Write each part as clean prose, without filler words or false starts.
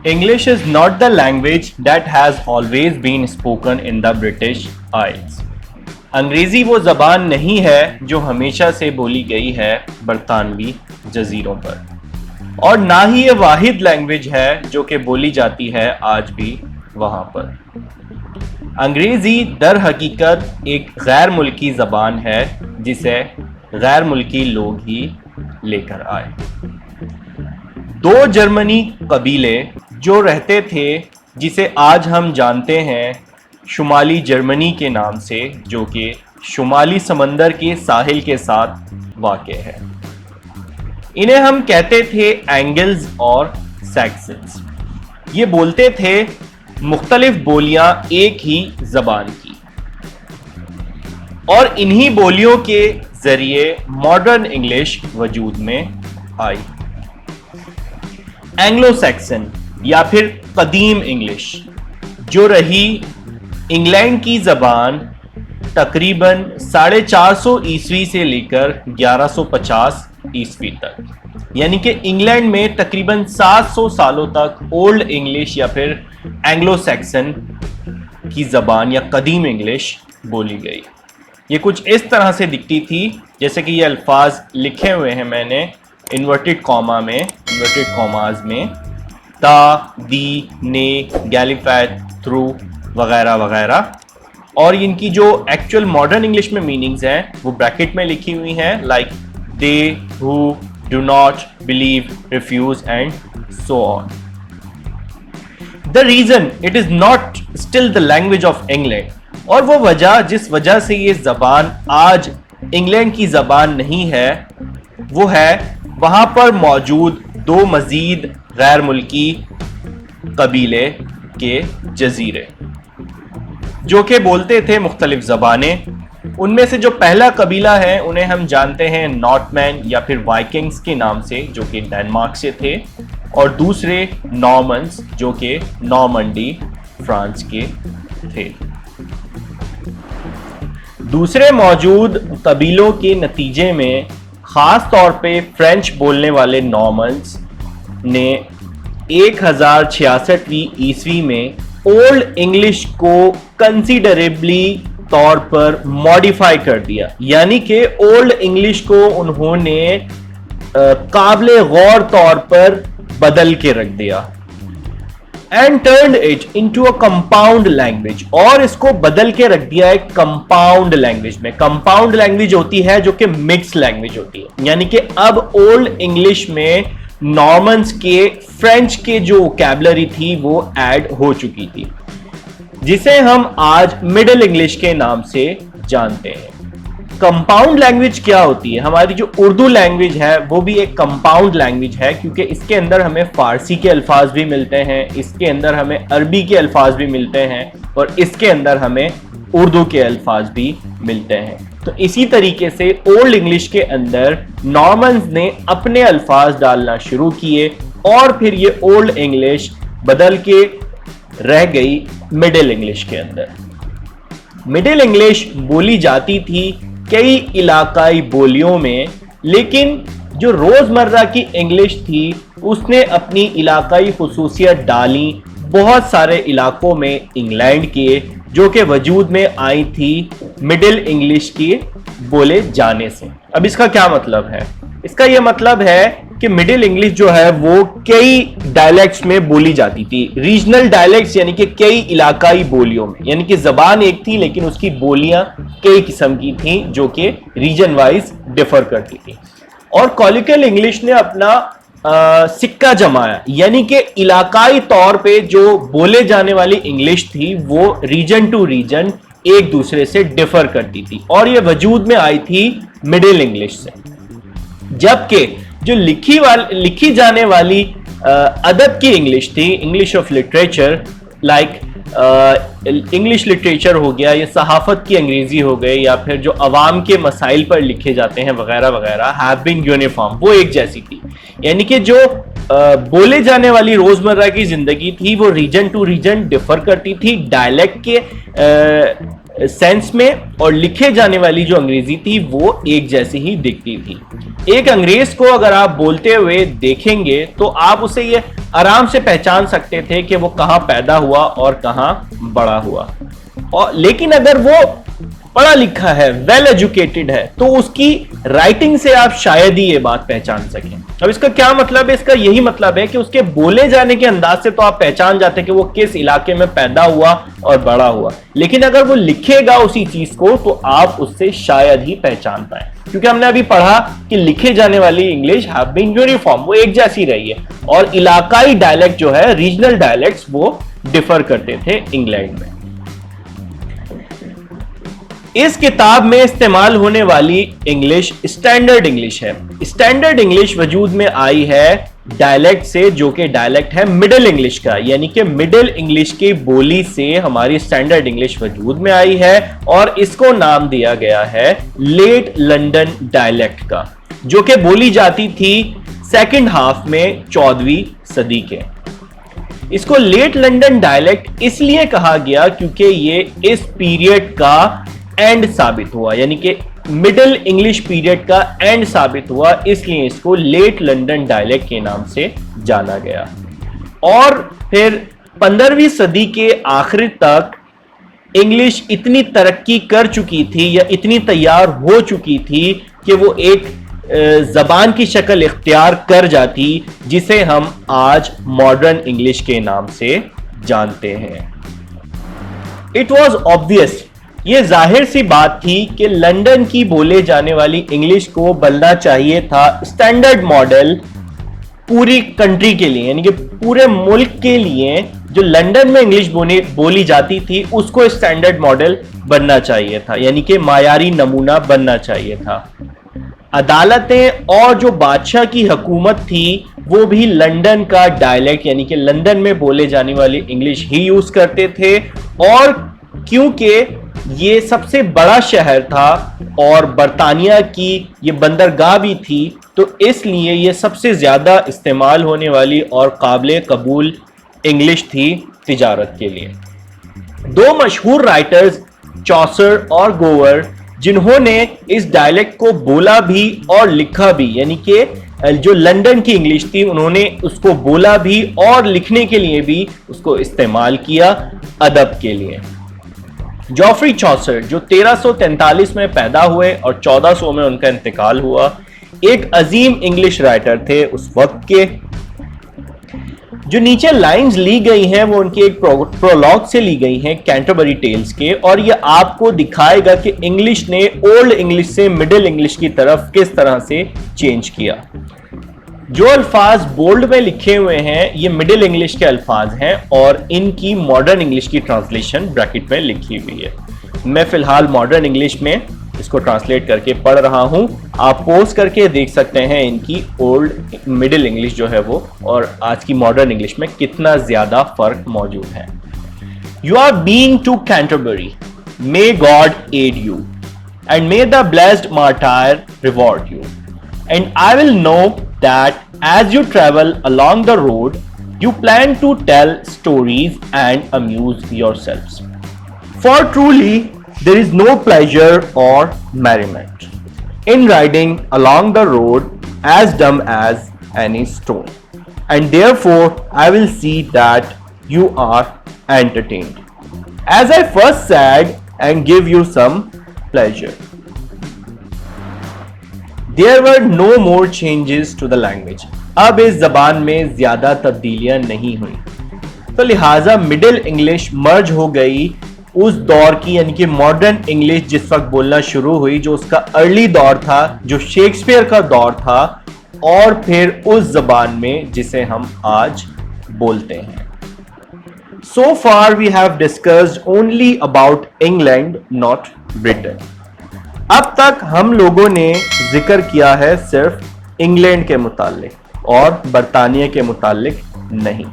English is not the language that has always been spoken in the British Isles. अंग्रेजी वो ज़बान नहीं है जो हमेशा से बोली गई है बरतानवी जजीरों पर, और ना ही ये वाहिद लैंग्वेज है जो कि बोली जाती है आज भी वहाँ पर। अंग्रेजी दर हकीकत एक गैर मुल्की ज़बान है जिसे गैर मुल्की लोग ही लेकर आए। दो जर्मनी कबीले जो रहते थे जिसे आज हम जानते हैं शुमाली जर्मनी के नाम से, जो कि शुमाली समंदर के साहिल के साथ वाक़ है, इन्हें हम कहते थे एंगल्स और सैक्सन्स। ये बोलते थे मुख्तलिफ बोलियां एक ही ज़बान की, और इन्हीं बोलियों के ज़रिए मॉडर्न इंग्लिश वजूद में आई। एंग्लो सैक्सन या फिर कदीम इंग्लिश जो रही इंग्लैंड की ज़बान तकरीबन 450 ईस्वी से लेकर 1150 ईस्वी तक, यानी कि इंग्लैंड में तकरीबन 700 सालों तक ओल्ड इंग्लिश या फिर एंग्लो सैक्सन की ज़बान या कदीम इंग्लिश बोली गई। ये कुछ इस तरह से दिखती थी जैसे कि ये अल्फाज लिखे हुए हैं मैंने इन्वर्टेड कॉमाज में, ता, दी, ने, गैलीफैट, थ्रू वगैरह वगैरह, और इनकी जो एक्चुअल मॉडर्न इंग्लिश में मीनिंग्स हैं वो ब्रैकेट में लिखी हुई हैं, like they, who, do not, believe, refuse and so on. The reason it is not still the language of England, और वो वजह जिस वजह से ये जबान आज इंग्लैंड की जबान नहीं है वो है वहां पर मौजूद दो मजीद गैर मुल्की कबीले के जजीरे जो कि बोलते थे मुख्तलिफ ज़बानें। उनमें से जो पहला कबीला है उन्हें हम जानते हैं नॉर्थमैन या फिर वाइकिंग्स के नाम से, जो कि डेनमार्क से थे, और दूसरे नॉर्मन्स जो कि नॉर्मंडी फ्रांस के थे। दूसरे मौजूद कबीलों के नतीजे में ख़ास तौर पे फ्रेंच बोलने वाले नॉर्मन्स ने 1066वीं ईस्वी में ओल्ड इंग्लिश को कंसिडरेबली तौर पर मॉडिफाई कर दिया, यानी कि ओल्ड इंग्लिश को उन्होंने काबिले गौर तौर पर बदल के रख दिया, and turned it into a compound language, और इसको बदल के रख दिया एक कंपाउंड लैंग्वेज में। कंपाउंड लैंग्वेज होती है जो कि मिक्स लैंग्वेज होती है, यानी कि अब ओल्ड इंग्लिश में नॉर्मन्स के फ्रेंच के जो वोकैबुलरी थी वो ऐड हो चुकी थी, जिसे हम आज मिडिल इंग्लिश के नाम से जानते हैं। कंपाउंड लैंग्वेज क्या होती है? हमारी जो उर्दू लैंग्वेज है वो भी एक कंपाउंड लैंग्वेज है, क्योंकि इसके अंदर हमें फारसी के अल्फाज भी मिलते हैं, इसके अंदर हमें अरबी के अल्फाज भी मिलते हैं, और इसके अंदर हमें उर्दू के अल्फाज भी मिलते हैं। तो इसी तरीके से ओल्ड इंग्लिश के अंदर नॉर्मन्स ने अपने अल्फाज डालना शुरू किए, और फिर ये ओल्ड इंग्लिश बदल के रह गई मिडिल इंग्लिश के अंदर। मिडिल इंग्लिश बोली जाती थी कई इलाकाई बोलियों में, लेकिन जो रोजमर्रा की इंग्लिश थी उसने अपनी इलाकाई खुसूसियत डाली बहुत सारे इलाकों में इंग्लैंड के, जो कि वजूद में आई थी मिडिल इंग्लिश के बोले जाने से। अब इसका क्या मतलब है? इसका यह मतलब है कि मिडिल इंग्लिश जो है वो कई डायलेक्ट्स में बोली जाती थी, रीजनल डायलेक्ट्स, यानी कि कई इलाकाई बोलियों में, यानी कि जबान एक थी लेकिन उसकी बोलियां कई किस्म की थी जो कि रीजन वाइज डिफर करती थी। और कॉलिकल इंग्लिश ने अपना सिक्का जमाया, यानी कि इलाकाई तौर पे जो बोले जाने वाली इंग्लिश थी वो रीजन टू रीजन एक दूसरे से डिफर करती थी, और ये वजूद में आई थी मिडिल इंग्लिश से। जबकि जो लिखी जाने वाली अदब की इंग्लिश थी, English of literature, like English literature हो गया, या सहाफत की अंग्रेजी हो गई, या फिर जो अवाम के मसाइल पर लिखे जाते हैं वगैरह वगैरह, हैव बीन यूनिफॉर्म, वो एक जैसी थी। यानी कि जो बोले जाने वाली रोजमर्रा की जिंदगी थी वो रीजन टू रीजन डिफर करती थी, डायलेक्ट के सेंस में, और लिखे जाने वाली जो अंग्रेजी थी वो एक जैसी ही दिखती थी। एक अंग्रेज को अगर आप बोलते हुए देखेंगे तो आप उसे ये आराम से पहचान सकते थे कि वो कहां पैदा हुआ और कहां बड़ा हुआ। और लेकिन अगर वो पढ़ा लिखा है, वेल एजुकेटेड है, तो उसकी राइटिंग से आप शायद ही ये बात पहचान सकें। अब इसका क्या मतलब है? इसका यही मतलब है कि उसके बोले जाने के अंदाज से तो आप पहचान जाते हैं कि वो किस इलाके में पैदा हुआ और बड़ा हुआ, लेकिन अगर वो लिखेगा उसी चीज को तो आप उससे शायद ही पहचान पाए, क्योंकि हमने अभी पढ़ा कि लिखे जाने वाली इंग्लिश हैव बीन यूनिफॉर्म, वो एक जैसी रही है, और इलाकाई डायलेक्ट जो है, रीजनल डायलेक्ट्स, वो डिफर करते थे इंग्लैंड में। इस किताब में इस्तेमाल होने वाली इंग्लिश स्टैंडर्ड इंग्लिश है। स्टैंडर्ड इंग्लिश वजूद में आई है डायलेक्ट से, जो कि डायलेक्ट है मिडिल इंग्लिश का, यानी कि मिडिल इंग्लिश की बोली से हमारी स्टैंडर्ड इंग्लिश वजूद में आई है, और इसको नाम दिया गया है लेट लंदन डायलेक्ट का, जो कि बोली जाती थी सेकंड हाफ में 14वीं सदी के। इसको लेट लंदन डायलेक्ट इसलिए कहा गया क्योंकि ये इस पीरियड का एंड साबित हुआ, यानी कि मिडिल इंग्लिश पीरियड का एंड साबित हुआ, इसलिए इसको लेट लंदन डायलेक्ट के नाम से जाना गया। और फिर 15वीं सदी के आखिर तक इंग्लिश इतनी तरक्की कर चुकी थी या इतनी तैयार हो चुकी थी कि वो एक जबान की शक्ल इख्तियार कर जाती, जिसे हम आज मॉडर्न इंग्लिश के नाम से जानते हैं। इट वॉज ऑब्वियस, ये जाहिर सी बात थी कि लंदन की बोले जाने वाली इंग्लिश को बनना चाहिए था स्टैंडर्ड मॉडल पूरी कंट्री के लिए, यानी कि पूरे मुल्क के लिए जो लंदन में इंग्लिश बोली जाती थी उसको स्टैंडर्ड मॉडल बनना चाहिए था, यानी कि मायारी नमूना बनना चाहिए था। अदालतें और जो बादशाह की हुकूमत थी वो भी लंदन का डायलेक्ट, यानी कि लंदन में बोले जाने वाली इंग्लिश ही यूज करते थे, और क्योंकि ये सबसे बड़ा शहर था और बरतानिया की ये बंदरगाह भी थी, तो इसलिए ये सबसे ज्यादा इस्तेमाल होने वाली और काबिल कबूल इंग्लिश थी तिजारत के लिए। दो मशहूर राइटर्स चॉसर और गोवर, जिन्होंने इस डायलेक्ट को बोला भी और लिखा भी, यानी कि जो लंदन की इंग्लिश थी उन्होंने उसको बोला भी और लिखने के लिए भी उसको इस्तेमाल किया अदब के लिए। जॉफ्री चॉसर, जो 1343 में पैदा हुए और 1400 में उनका इंतकाल हुआ, एक अजीम इंग्लिश राइटर थे उस वक्त के। जो नीचे लाइंस ली गई हैं वो उनके एक प्रोलॉग से ली गई हैं कैंटरबरी टेल्स के, और ये आपको दिखाएगा कि इंग्लिश ने ओल्ड इंग्लिश से मिडिल इंग्लिश की तरफ किस तरह से चेंज किया। जो अल्फाज बोल्ड में लिखे हुए हैं ये मिडिल इंग्लिश के अल्फाज हैं, और इनकी मॉडर्न इंग्लिश की ट्रांसलेशन ब्रैकेट में लिखी हुई है। मैं फिलहाल मॉडर्न इंग्लिश में इसको ट्रांसलेट करके पढ़ रहा हूं, आप पोज करके देख सकते हैं इनकी ओल्ड मिडिल इंग्लिश जो है वो और आज की मॉडर्न इंग्लिश में कितना ज्यादा फर्क मौजूद है। You are being to Canterbury, may God aid you and may the blessed martyr reward you, and I will know that as you travel along the road, you plan to tell stories and amuse yourselves. For truly, there is no pleasure or merriment in riding along the road as dumb as any stone, and therefore I will see that you are entertained, as I first said, and give you some pleasure. There were no more changes to the language. अब इस जबान में ज्यादा तब्दीलियां नहीं हुई, तो लिहाजा middle English मर्ज हो गई उस दौर की, यानी कि मॉडर्न इंग्लिश जिस वक्त बोलना शुरू हुई, जो उसका अर्ली दौर था, जो शेक्सपियर का दौर था, और फिर उस जबान में जिसे हम आज बोलते हैं। So far we have discussed only about England, not Britain. अब तक हम लोगों ने जिक्र किया है सिर्फ इंग्लैंड के मुतालिक और बरतानिया के मुतालिक नहीं।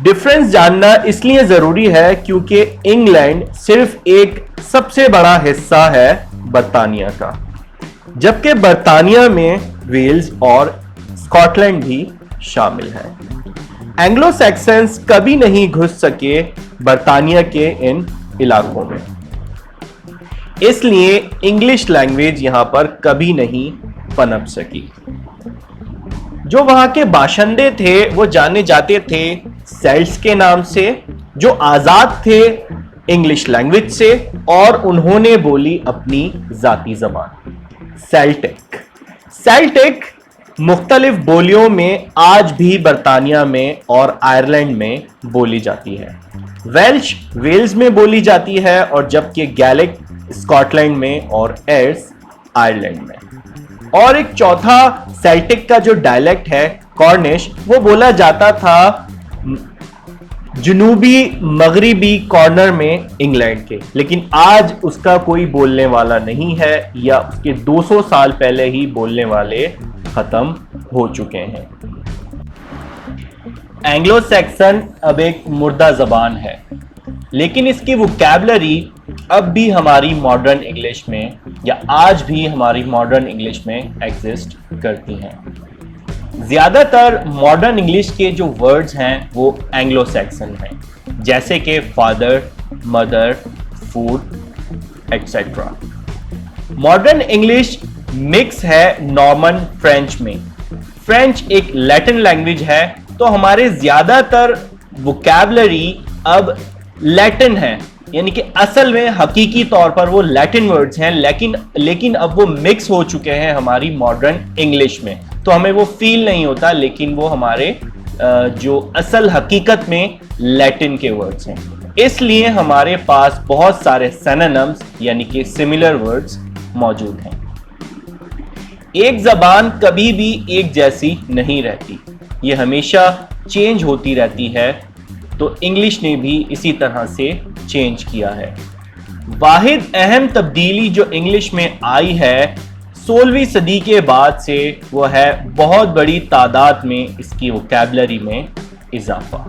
डिफरेंस जानना इसलिए जरूरी है क्योंकि इंग्लैंड सिर्फ एक सबसे बड़ा हिस्सा है बरतानिया का, जबकि बरतानिया में वेल्स और स्कॉटलैंड भी शामिल है। एंग्लो सैक्सन्स कभी नहीं घुस सके बरतानिया के इन इलाकों में। इसलिए इंग्लिश लैंग्वेज यहां पर कभी नहीं पनप सकी। जो वहां के बाशिंदे थे वो जाने जाते थे सेल्ट्स के नाम से, जो आजाद थे इंग्लिश लैंग्वेज से, और उन्होंने बोली अपनी जाती जबान सेल्टिक। सेल्टिक मुख्तलिफ बोलियों में आज भी बरतानिया में और आयरलैंड में बोली जाती है। वेल्श वेल्स में बोली जाती है, और जबकि गैलिक स्कॉटलैंड में और एर्स आयरलैंड में। और एक चौथा सेल्टिक का जो डायलेक्ट है कॉर्निश, वो बोला जाता था जनूबी मगरिबी कॉर्नर में इंग्लैंड के, लेकिन आज उसका कोई बोलने वाला नहीं है, या उसके 200 साल पहले ही बोलने वाले खत्म हो चुके हैं। एंग्लो सैक्सन अब एक मुर्दा जबान है, लेकिन इसकी वोकैबुलरी अब भी हमारी मॉडर्न इंग्लिश में, या आज भी हमारी मॉडर्न इंग्लिश में एग्जिस्ट करती हैं। ज्यादातर मॉडर्न इंग्लिश के जो वर्ड्स हैं वो एंग्लो सैक्सन हैं, जैसे कि father, mother, food etcetera. Modern English mix है नॉर्मन फ्रेंच में। फ्रेंच एक लैटिन लैंग्वेज है, तो हमारे ज्यादातर वोकैबुलरी अब लैटिन है, यानी कि असल में हकीकी तौर पर वो लैटिन वर्ड्स हैं, लेकिन अब वो मिक्स हो चुके हैं हमारी मॉडर्न इंग्लिश में, तो हमें वो फील नहीं होता, लेकिन वो हमारे जो असल हकीकत में लैटिन के वर्ड्स हैं। इसलिए हमारे पास बहुत सारे सिनोनिम्स यानी कि सिमिलर वर्ड्स मौजूद हैं। एक जबान कभी भी एक जैसी नहीं रहती, ये हमेशा चेंज होती रहती है, तो इंग्लिश ने भी इसी तरह से चेंज किया है। वाहिद अहम तब्दीली जो इंग्लिश में आई है 16वीं सदी के बाद से, वो है बहुत बड़ी तादाद में इसकी वोकैबुलरी में इजाफा।